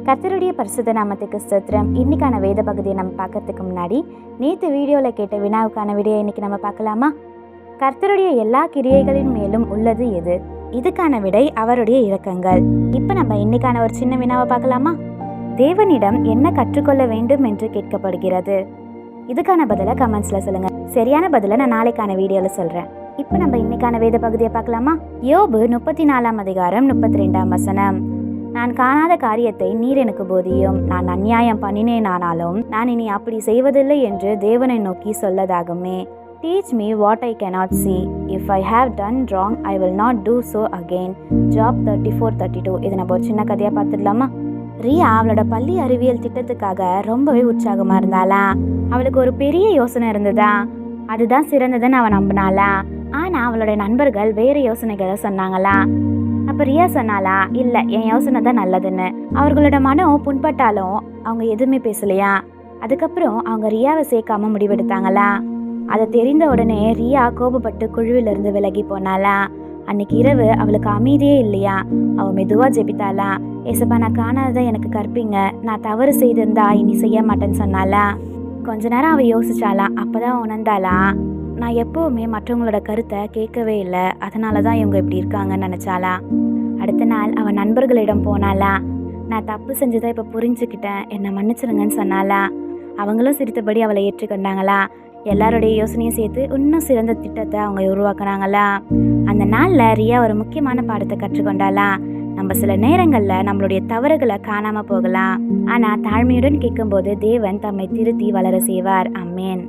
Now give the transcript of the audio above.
கர்த்தருடைய பரிசுத்த நாமத்துக்கு ஸ்தோத்திரம். இன்னைக்கான வேத பகுதியை நம்ம பார்க்கறதுக்கு முன்னாடி நேற்று வீடியோவில் கேட்ட வினாவுக்கான விடையை இன்னைக்கு நம்ம பார்க்கலாமா? கர்த்தருடைய எல்லா கிரியைகளின் மேலும் உள்ளது எது? இதுக்கான விடை அவருடைய இரக்கங்கள். இப்போ நம்ம இன்னைக்கான ஒரு சின்ன வினாவை பார்க்கலாமா? தேவனிடம் என்ன கற்றுக்கொள்ள வேண்டும் என்று கேட்கப்படுகிறது. இதுக்கான பதிலை கமெண்ட்ஸில் சொல்லுங்க. சரியான பதிலை நான் நாளைக்கான வீடியோவில் சொல்கிறேன். இப்போ நம்ம இன்னைக்கான வேத பகுதியை பார்க்கலாமா? யோபு 34 அதிகாரம் 32 வசனம். நான் காணாத காரியத்தை நீர் எனக்கு போதியும், நான் அநியாயம் பண்ணினேனானாலும் நான் இனி அப்படி செய்வதில்லை என்று தேவனை நோக்கி சொல்லதாகுமே. Teach me what I cannot see. If I have done wrong, I will not do so again. Job 34:32. இது நம்ம ஒரு சின்ன கதையாக பார்த்துடலாமா? ரியா அவளோட பள்ளி அறிவியல் திட்டத்துக்காக ரொம்பவே உற்சாகமாக இருந்தாளா. அவளுக்கு ஒரு பெரிய யோசனை இருந்ததா, அதுதான் சிறந்ததுன்னு அவன் நம்பினாளா. ஆனால் அவளோட நண்பர்கள் வேறு யோசனைகளை சொன்னாங்களா. அப்போ ரியா சொன்னாலா, இல்லை என் யோசனை தான் நல்லதுன்னு. அவர்களோட மனம் புண்பட்டாலும் அவங்க எதுவுமே பேசலையா. அதுக்கப்புறம் அவங்க ரியாவை சேர்க்காம முடிவெடுத்தாங்களா. அதை தெரிந்த உடனே ரியா கோபப்பட்டு குழுவிலிருந்து விலகி போனாளா. அன்னைக்கு இரவு அவளுக்கு அமைதியே இல்லையா. அவள் மெதுவாக ஜெபித்தாளா. ஏசப்பா, நான் காணாததை எனக்கு கற்பிங்க, நான் தவறு செய்திருந்தா இனி செய்ய மாட்டேன்னு சொன்னாளா. கொஞ்ச நேரம் அவள் யோசிச்சாளா. அப்போதான் உணர்ந்தாளா, நான் எப்போவுமே மற்றவங்களோட கருத்தை கேட்கவே இல்லை, அதனால தான் இவங்க இப்படி இருக்காங்கன்னு நினச்சாளா. அடுத்த நாள் அவன் நண்பர்களிடம் போனாளா. நான் தப்பு செஞ்சதை இப்போ புரிஞ்சுக்கிட்டேன், என்னை மன்னிச்சிருங்கன்னு சொன்னாளா. அவங்களும் சிரித்தபடி அவளை ஏற்றுக்கொண்டாங்களா. எல்லாருடைய யோசனையும் சேர்த்து இன்னும் சிறந்த திட்டத்தை அவங்க உருவாக்குனாங்களா. அந்த நாளில் ரியா ஒரு முக்கியமான பாடத்தை கற்றுக்கொண்டாளா. நம்ம சில நேரங்களில் நம்மளுடைய தவறுகளை காணாமல் போகலாம், ஆனால் தாழ்மையுடன் கேட்கும்போது தேவன் தம்மை திருத்தி வளர செய்வார். ஆமென்.